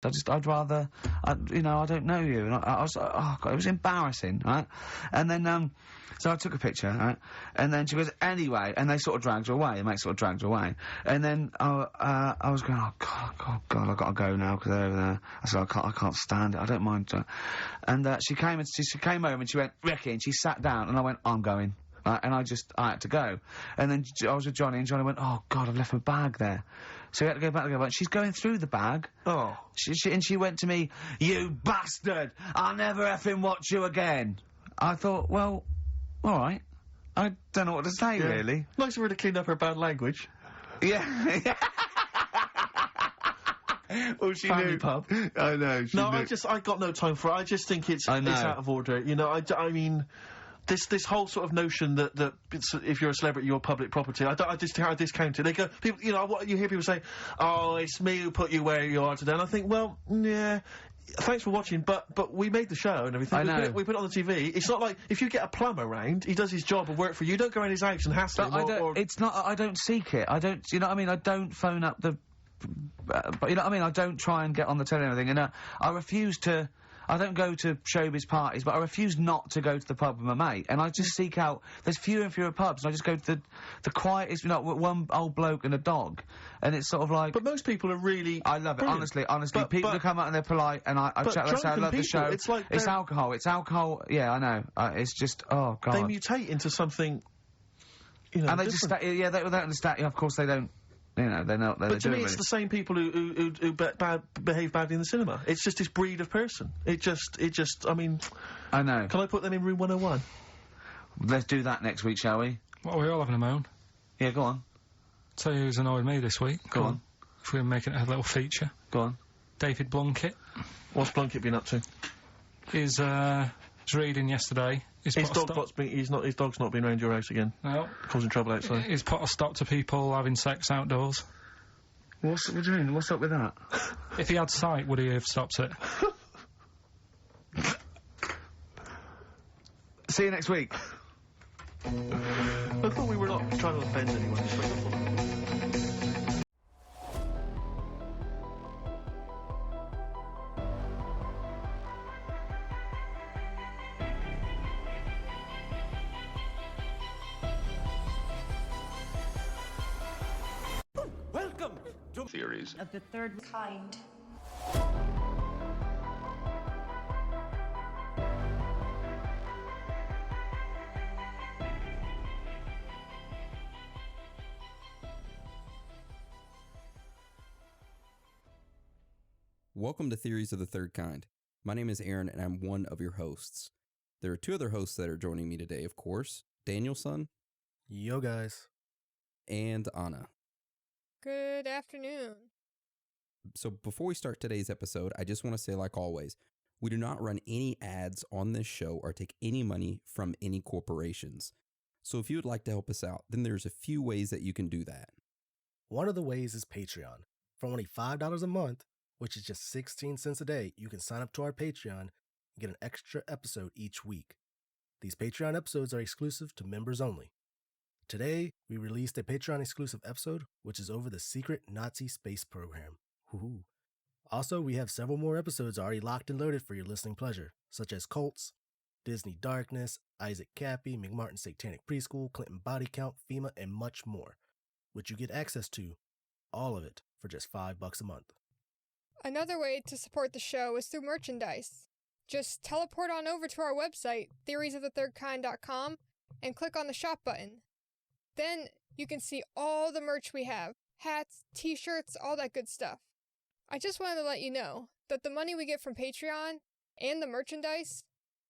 I'd rather, I don't know you. And I was like, oh God, it was embarrassing, right? And then, so I took a picture, right? And then she goes, anyway, and they sort of dragged her away, the mate sort of dragged her away. And then, I was going, oh God, I gotta go now, because they're over there. I said, I can't stand it, I don't mind. And, she came over and she went, Ricky, and she sat down, and I went, I'm going. And I had to go. And then I was with Johnny, and Johnny went, oh God, I've left my bag there. So we had to go back to and she's going through the bag. Oh. She went to me, you bastard! I'll never effing watch you again! I thought, well, alright. I don't know what to say, really. Nice of her to clean up her bad language. Yeah. Well, she Family knew. pub. I know, she knew. I got no time for it. I just think it's out of order. You know, I mean... This whole sort of notion that if you're a celebrity, you're public property, I discount it. They go, people, you hear people say, oh, it's me who put you where you are today, and I think, well, yeah, thanks for watching, but we made the show and everything. I know. We put it on the TV. It's not like, if you get a plumber round, he does his job and work for you, don't go around his house and hassle him, I don't seek it. I don't, you know what I mean? I don't phone up the, but you know what I mean? I don't try and get on the telly and everything, and I refuse to, I don't go to showbiz parties, but I refuse not to go to the pub with my mate, and I just seek out, there's fewer and fewer pubs, and I just go to the quietest, one old bloke and a dog, and it's sort of like... But most people are really... I love it, honestly, people who come out and they're polite, and I chat, I say I love the show. It's like it's alcohol, yeah, I know, it's just, oh God. They mutate into something, and they different. just, they don't understand, of course they don't. You know, they're not. But to me, it's the same people who behave badly in the cinema. It's just this breed of person. It just. I mean, I know. Can I put them in room 101? Let's do that next week, shall we? What, are we all having a moan? Yeah, go on. Tell you who's annoyed me this week. Go on. If we're making it a little feature. Go on. David Blunkett. What's Blunkett been up to? He's reading yesterday. His dog's not been around your house again. No. Causing trouble outside. He's put a stop to people having sex outdoors. What do you mean? What's up with that? If he had sight, would he have stopped it? See you next week. I thought we were not trying to offend anyone. Just making fun. Theories of the third kind. Welcome to Theories of the Third Kind. My name is Aaron, and I'm one of your hosts. There are two other hosts that are joining me today, of course. Danielson. Yo, guys. And Anna. Good afternoon. So before we start today's episode, I just want to say, like always, we do not run any ads on this show or take any money from any corporations. So if you would like to help us out, then there's a few ways that you can do that. One of the ways is Patreon. For only $5 a month, which is just 16 cents a day, you can sign up to our Patreon and get an extra episode each week. These Patreon episodes are exclusive to members only. Today, we released a Patreon-exclusive episode, which is over the secret Nazi space program. Woohoo! Also, we have several more episodes already locked and loaded for your listening pleasure, such as Cults, Disney Darkness, Isaac Cappy, McMartin's Satanic Preschool, Clinton Body Count, FEMA, and much more, which you get access to, all of it, for just $5 a month. Another way to support the show is through merchandise. Just teleport on over to our website, theoriesofthethirdkind.com, and click on the shop button. Then you can see all the merch we have. Hats, t-shirts, all that good stuff. I just wanted to let you know that the money we get from Patreon and the merchandise,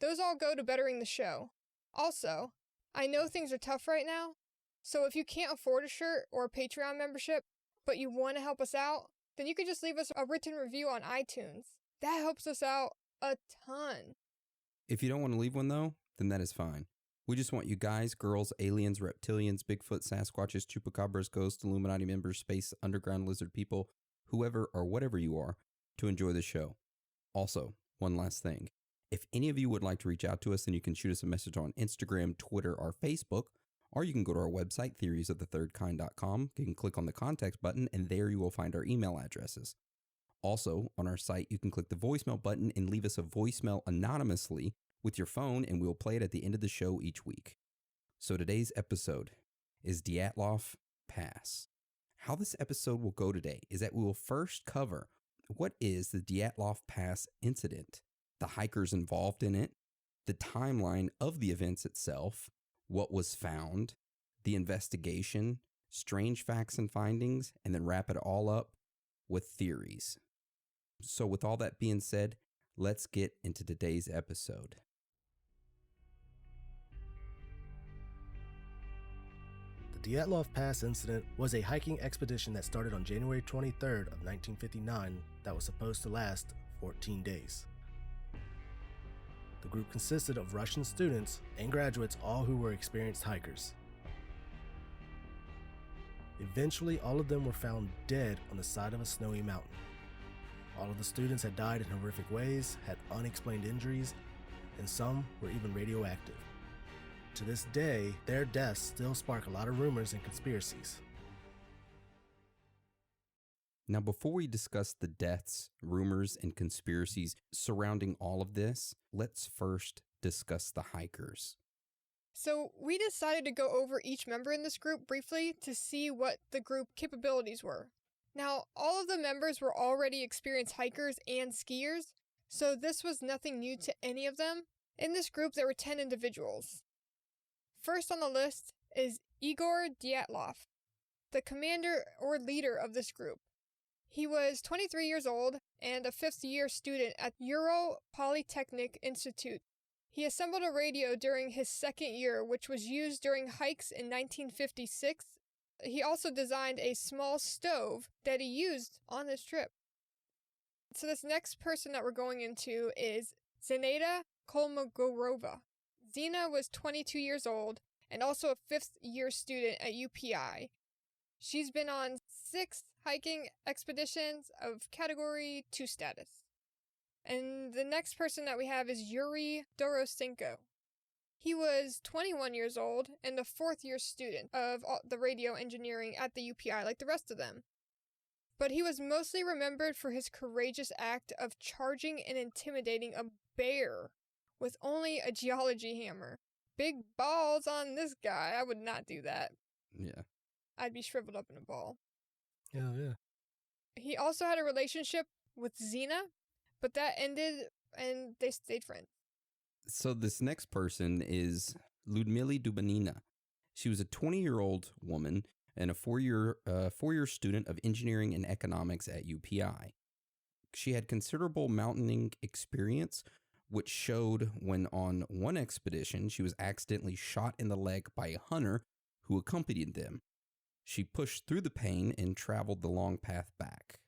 those all go to bettering the show. Also, I know things are tough right now, so if you can't afford a shirt or a Patreon membership, but you want to help us out, then you could just leave us a written review on iTunes. That helps us out a ton. If you don't want to leave one, though, then that is fine. We just want you guys, girls, aliens, reptilians, Bigfoot, Sasquatches, Chupacabras, ghosts, Illuminati members, space, underground lizard people, whoever or whatever you are, to enjoy the show. Also, one last thing. If any of you would like to reach out to us, then you can shoot us a message on Instagram, Twitter, or Facebook, or you can go to our website, theoriesofthethirdkind.com. You can click on the contact button, and there you will find our email addresses. Also, on our site, you can click the voicemail button and leave us a voicemail anonymously with your phone, and we'll play it at the end of the show each week. So today's episode is Dyatlov Pass. How this episode will go today is that we will first cover what is the Dyatlov Pass incident, the hikers involved in it, the timeline of the events itself, what was found, the investigation, strange facts and findings, and then wrap it all up with theories. So with all that being said, let's get into today's episode. The Dyatlov Pass incident was a hiking expedition that started on January 23rd of 1959 that was supposed to last 14 days. The group consisted of Russian students and graduates, all who were experienced hikers. Eventually, all of them were found dead on the side of a snowy mountain. All of the students had died in horrific ways, had unexplained injuries, and some were even radioactive. To this day, their deaths still spark a lot of rumors and conspiracies. Now, before we discuss the deaths, rumors, and conspiracies surrounding all of this, let's first discuss the hikers. So we decided to go over each member in this group briefly to see what the group capabilities were. Now, all of the members were already experienced hikers and skiers, so this was nothing new to any of them. In this group, there were 10 individuals. First on the list is Igor Dyatlov, the commander or leader of this group. He was 23 years old and a fifth-year student at Ural Polytechnic Institute. He assembled a radio during his second year, which was used during hikes in 1956. He also designed a small stove that he used on this trip. So this next person that we're going into is Zenaida Kolmogorova. Zena was 22 years old and also a fifth-year student at UPI. She's been on 6 hiking expeditions of Category 2 status. And the next person that we have is Yuri Dorosenko. He was 21 years old and a fourth-year student of the radio engineering at the UPI like the rest of them. But he was mostly remembered for his courageous act of charging and intimidating a bear with only a geology hammer. Big balls on this guy. I would not do that. Yeah. I'd be shriveled up in a ball. Hell yeah. He also had a relationship with Zena, but that ended and they stayed friends. So this next person is Ludmila Dubanina. She was a 20-year-old woman and a four-year student of engineering and economics at UPI. She had considerable mountaineering experience, which showed when on one expedition she was accidentally shot in the leg by a hunter who accompanied them. She pushed through the pain and traveled the long path back.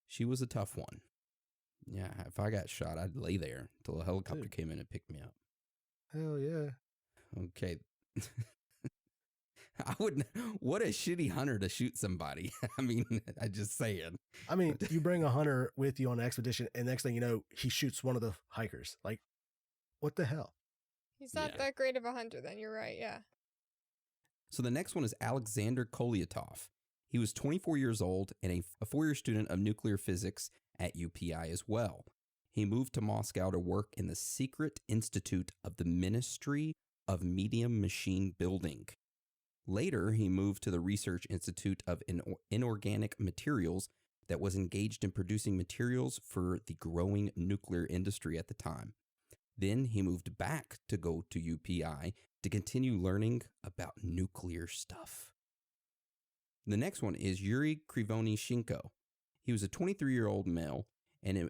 She was a tough one. Yeah, if I got shot, I'd lay there until a helicopter came in and picked me up. Hell yeah. Okay. I wouldn't. What a shitty hunter to shoot somebody. I mean, I just saying. I mean, you bring a hunter with you on an expedition, and next thing you know, he shoots one of the hikers. Like, what the hell? He's not that great of a hunter then, you're right, yeah. So the next one is Alexander Kolyatov. He was 24 years old and a four-year student of nuclear physics at UPI as well. He moved to Moscow to work in the secret institute of the Ministry of Medium Machine Building. Later, he moved to the Research Institute of Inorganic Materials that was engaged in producing materials for the growing nuclear industry at the time. Then he moved back to go to UPI to continue learning about nuclear stuff. The next one is Yuri Krivonischenko. He was a 23-year-old male, and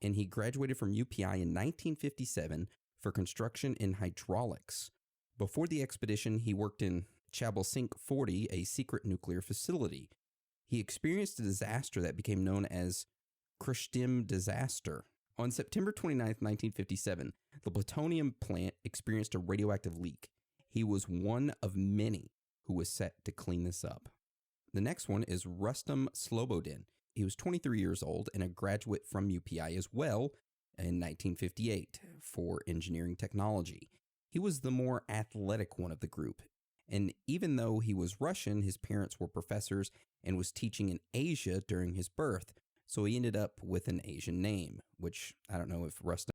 he graduated from UPI in 1957 for construction in hydraulics. Before the expedition, he worked in Chelyabinsk 40, a secret nuclear facility. He experienced a disaster that became known as Krshtym disaster. On September 29, 1957, the plutonium plant experienced a radioactive leak. He was one of many who was set to clean this up. The next one is Rustam Slobodin. He was 23 years old and a graduate from UPI as well in 1958 for engineering technology. He was the more athletic one of the group, and even though he was Russian, his parents were professors and was teaching in Asia during his birth, So he ended up with an Asian name, which I don't know if Rustin